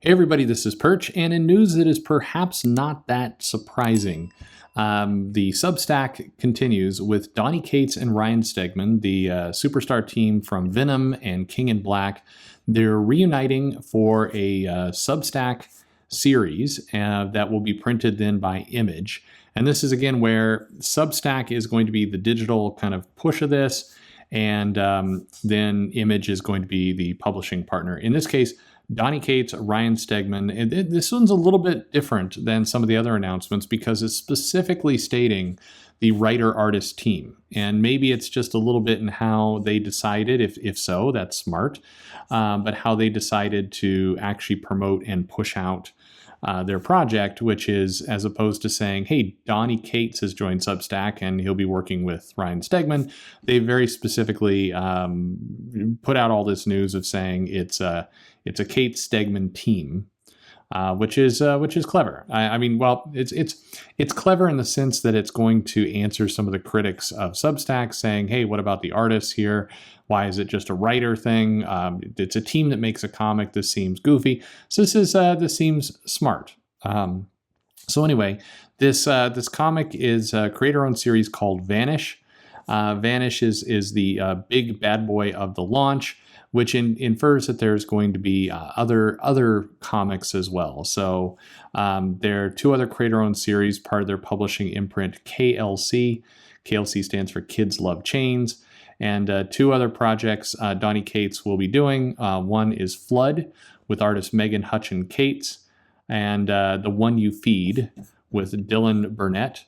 Hey everybody, this is Perch, and in news that is perhaps not that surprising, the Substack continues with Donny Cates and Ryan Stegman, the superstar team from Venom and King in Black. They're reuniting for a Substack series that will be printed then by Image. And this is again where Substack is going to be the digital kind of push of this, and then Image is going to be the publishing partner. In this case, Donny Cates, Ryan Stegman. And this one's a little bit different than some of the other announcements because it's specifically stating the writer-artist team. And maybe it's just a little bit in how they decided, if so, that's smart, but how they decided to actually promote and push out their project, which is as opposed to saying, hey, Donny Cates has joined Substack and he'll be working with Ryan Stegman. They very specifically put out all this news of saying it's a Cates Stegman team, which is clever. I mean, well, it's clever in the sense that it's going to answer some of the critics of Substack saying, hey, what about the artists here? Why is it just a writer thing? It's a team that makes a comic. This seems goofy. So this seems smart. So anyway, this comic is a creator-owned series called Vanish. Vanish is the big bad boy of the launch, which infers that there's going to be other comics as well. So there are two other creator-owned series, part of their publishing imprint, KLC. KLC stands for Kids Love Chains. And two other projects Donny Cates will be doing. One is Flood with artist Megan Hutchin Cates, and The One You Feed with Dylan Burnett.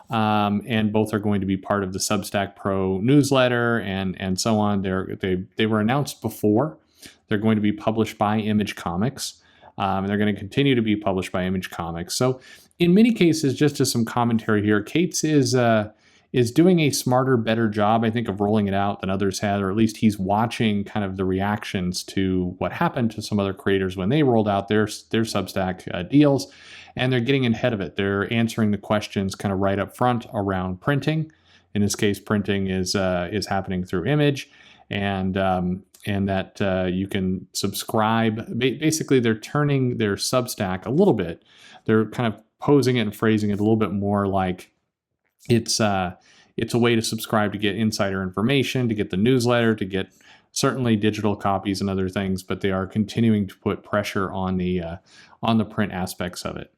And both are going to be part of the Substack Pro newsletter and so on. They were announced before. They're going to be published by Image Comics. And they're going to continue to be published by Image Comics. So in many cases, just as some commentary here, Cates is doing a smarter, better job, I think, of rolling it out than others had, or at least he's watching kind of the reactions to what happened to some other creators when they rolled out their Substack deals, and they're getting ahead of it. They're answering the questions kind of right up front around printing. In this case, printing is happening through Image, and that you can subscribe. Basically, they're turning their Substack a little bit. They're kind of posing it and phrasing it a little bit more like it's a way to subscribe to get insider information, to get the newsletter, to get certainly digital copies and other things, but they are continuing to put pressure on the print aspects of it.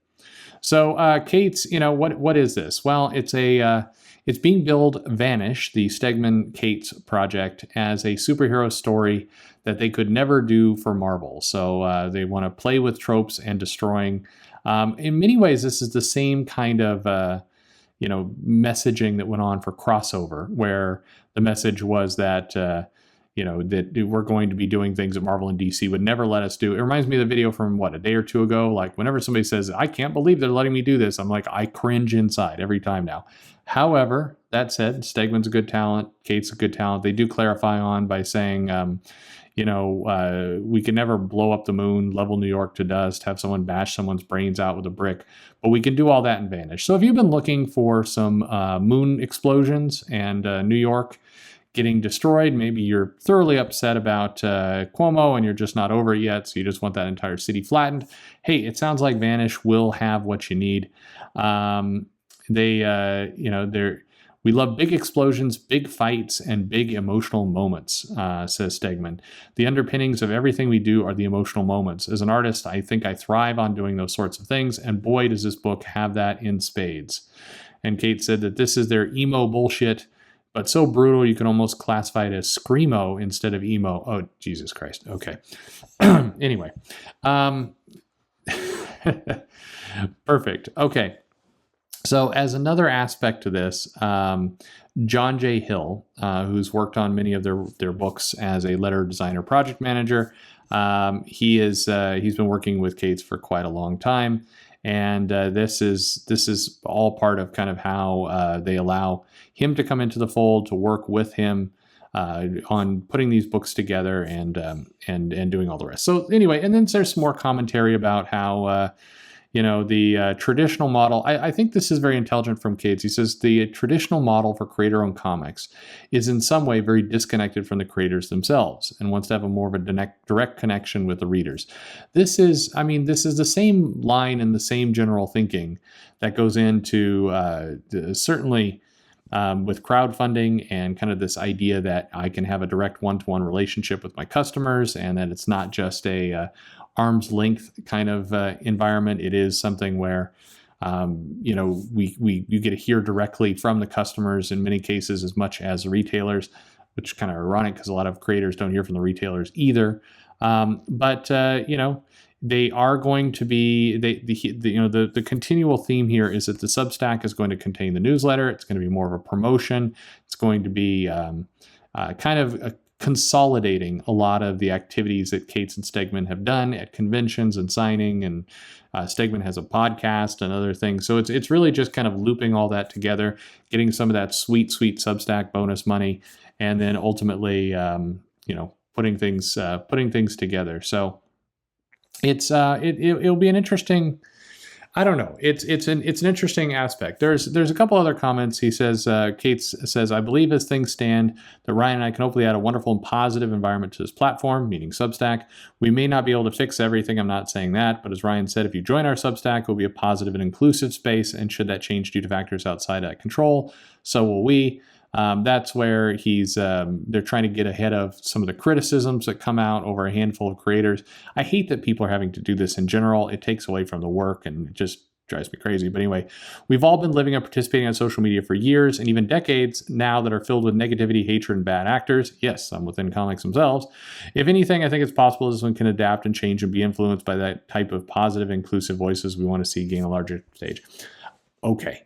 So Cates, what is this? Well, it's being billed Vanish, the Stegman Cates project, as a superhero story that they could never do for Marvel. So they want to play with tropes and destroying. In many ways, this is the same kind of messaging that went on for Crossover, where the message was that, that we're going to be doing things that Marvel and DC would never let us do. It reminds me of the video from, a day or two ago. Like, whenever somebody says, I can't believe they're letting me do this, I'm like, I cringe inside every time now. However, that said, Stegman's a good talent. Cates a good talent. They do clarify on by saying, we can never blow up the moon, level New York to dust, have someone bash someone's brains out with a brick, but we can do all that in Vanish. So if you've been looking for some moon explosions and New York getting destroyed, maybe you're thoroughly upset about Cuomo and you're just not over it yet, so you just want that entire city flattened. Hey, it sounds like Vanish will have what you need. We love big explosions, big fights, and big emotional moments, says Stegman. The underpinnings of everything we do are the emotional moments. As an artist, I think I thrive on doing those sorts of things, and boy, does this book have that in spades. And Cates said that this is their emo bullshit, but so brutal you can almost classify it as screamo instead of emo. Oh, Jesus Christ. Okay. Anyway. Perfect. Okay. So as another aspect to this, John J. Hill, who's worked on many of their books as a letter designer project manager, he's been working with Cates for quite a long time, and this is all part of kind of how they allow him to come into the fold, to work with him on putting these books together and doing all the rest. So anyway, and then there's some more commentary about how the traditional model, I think this is very intelligent from Cates. He says the traditional model for creator-owned comics is in some way very disconnected from the creators themselves and wants to have a more of a direct connection with the readers. This is the same line and the same general thinking that goes into certainly with crowdfunding and kind of this idea that I can have a direct one-to-one relationship with my customers and that it's not just a arm's length kind of environment. It is something where you get to hear directly from the customers in many cases as much as the retailers, which is kind of ironic because a lot of creators don't hear from the retailers either. But they are going to be the continual theme here is that the Substack is going to contain the newsletter. It's going to be more of a promotion. It's going to be kind of consolidating a lot of the activities that Cates and Stegman have done at conventions and signing, and Stegman has a podcast and other things. So it's really just kind of looping all that together, getting some of that sweet Substack bonus money, and then ultimately putting things together. So it'll be an interesting. I don't know. It's an interesting aspect. There's a couple other comments. He says, Cates says, I believe as things stand that Ryan and I can hopefully add a wonderful and positive environment to this platform, meaning Substack. We may not be able to fix everything. I'm not saying that. But as Ryan said, if you join our Substack, it will be a positive and inclusive space. And should that change due to factors outside our control, so will we. That's where they're trying to get ahead of some of the criticisms that come out over a handful of creators. I hate that people are having to do this in general. It takes away from the work and it just drives me crazy. But anyway, we've all been living and participating on social media for years and even decades now that are filled with negativity, hatred, and bad actors. Yes, some within comics themselves. If anything, I think it's possible this one can adapt and change and be influenced by that type of positive, inclusive voices we want to see gain a larger stage. Okay.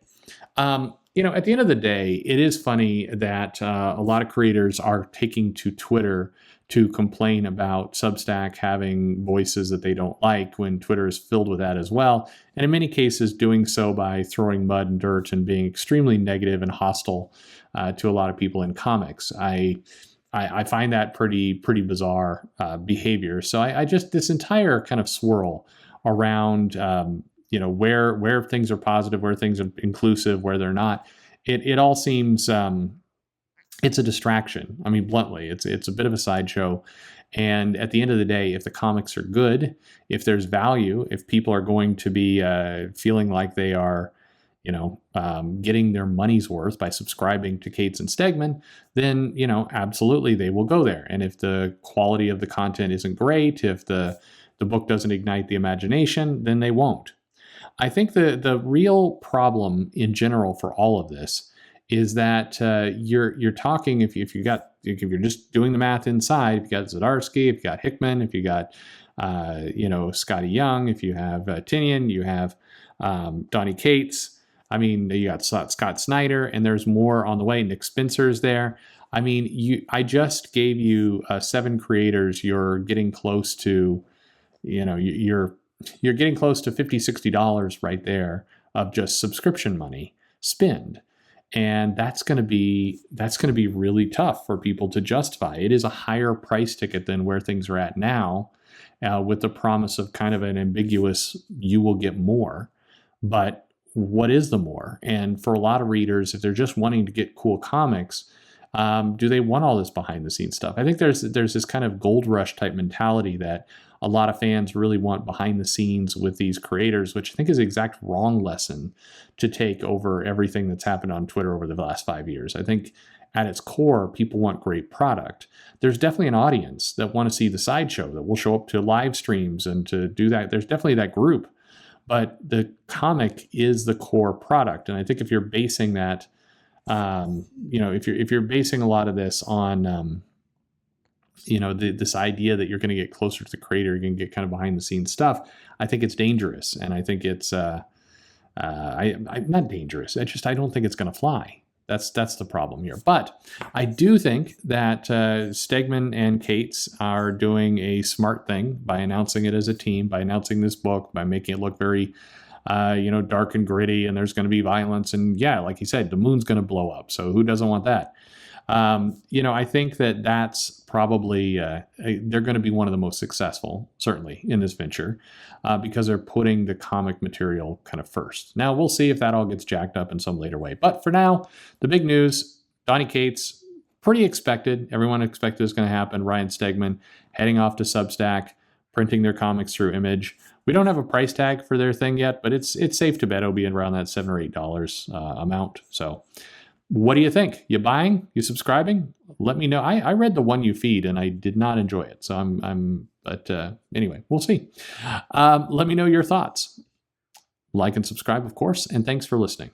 At the end of the day, it is funny that a lot of creators are taking to Twitter to complain about Substack having voices that they don't like when Twitter is filled with that as well. And in many cases, doing so by throwing mud and dirt and being extremely negative and hostile to a lot of people in comics. I find that pretty bizarre behavior. So I just, this entire kind of swirl around where things are positive, where things are inclusive, where they're not. It all seems it's a distraction. I mean, bluntly, it's a bit of a sideshow. And at the end of the day, if the comics are good, if there's value, if people are going to be feeling like they are, getting their money's worth by subscribing to Cates and Stegman, then absolutely they will go there. And if the quality of the content isn't great, if the book doesn't ignite the imagination, then they won't. I think the real problem in general for all of this is that you're talking if you're just doing the math inside, if you got Zdarsky, if you got Hickman, if you got Scotty Young, if you have Tinian, you have Donny Cates. I mean, you got Scott Snyder, and there's more on the way. Nick Spencer's there. I mean, I just gave you 7 creators. You're getting close to, you're getting close to $50, $60 right there of just subscription money spend. And that's going to be really tough for people to justify. It is a higher price ticket than where things are at now, with the promise of kind of an ambiguous, you will get more. But what is the more? And for a lot of readers, if they're just wanting to get cool comics, do they want all this behind the scenes stuff? I think there's this kind of gold rush type mentality that a lot of fans really want behind the scenes with these creators, which I think is the exact wrong lesson to take over everything that's happened on Twitter over the last 5 years. I think at its core, people want great product. There's definitely an audience that want to see the sideshow, that will show up to live streams and to do that. There's definitely that group, but the comic is the core product. And I think if you're basing that, if you're basing a lot of this on, this idea that you're going to get closer to the creator, you're going to get kind of behind the scenes stuff, I think it's dangerous. And I think it's, I'm not dangerous. I don't think it's going to fly. That's the problem here. But I do think that Stegman and Cates are doing a smart thing by announcing it as a team, by announcing this book, by making it look very, dark and gritty, and there's going to be violence. And yeah, like he said, the moon's going to blow up. So who doesn't want that? I think that that's probably they're going to be one of the most successful, certainly, in this venture because they're putting the comic material kind of first. Now, we'll see if that all gets jacked up in some later way. But for now, the big news, Donny Cates, pretty expected. Everyone expected this was going to happen. Ryan Stegman heading off to Substack, printing their comics through Image. We don't have a price tag for their thing yet, but it's safe to bet it'll be around that $7 or $8 amount. So what do you think? You buying? You subscribing? Let me know. I read the one you feed and I did not enjoy it. So but anyway, we'll see. Let me know your thoughts. Like and subscribe, of course. And thanks for listening.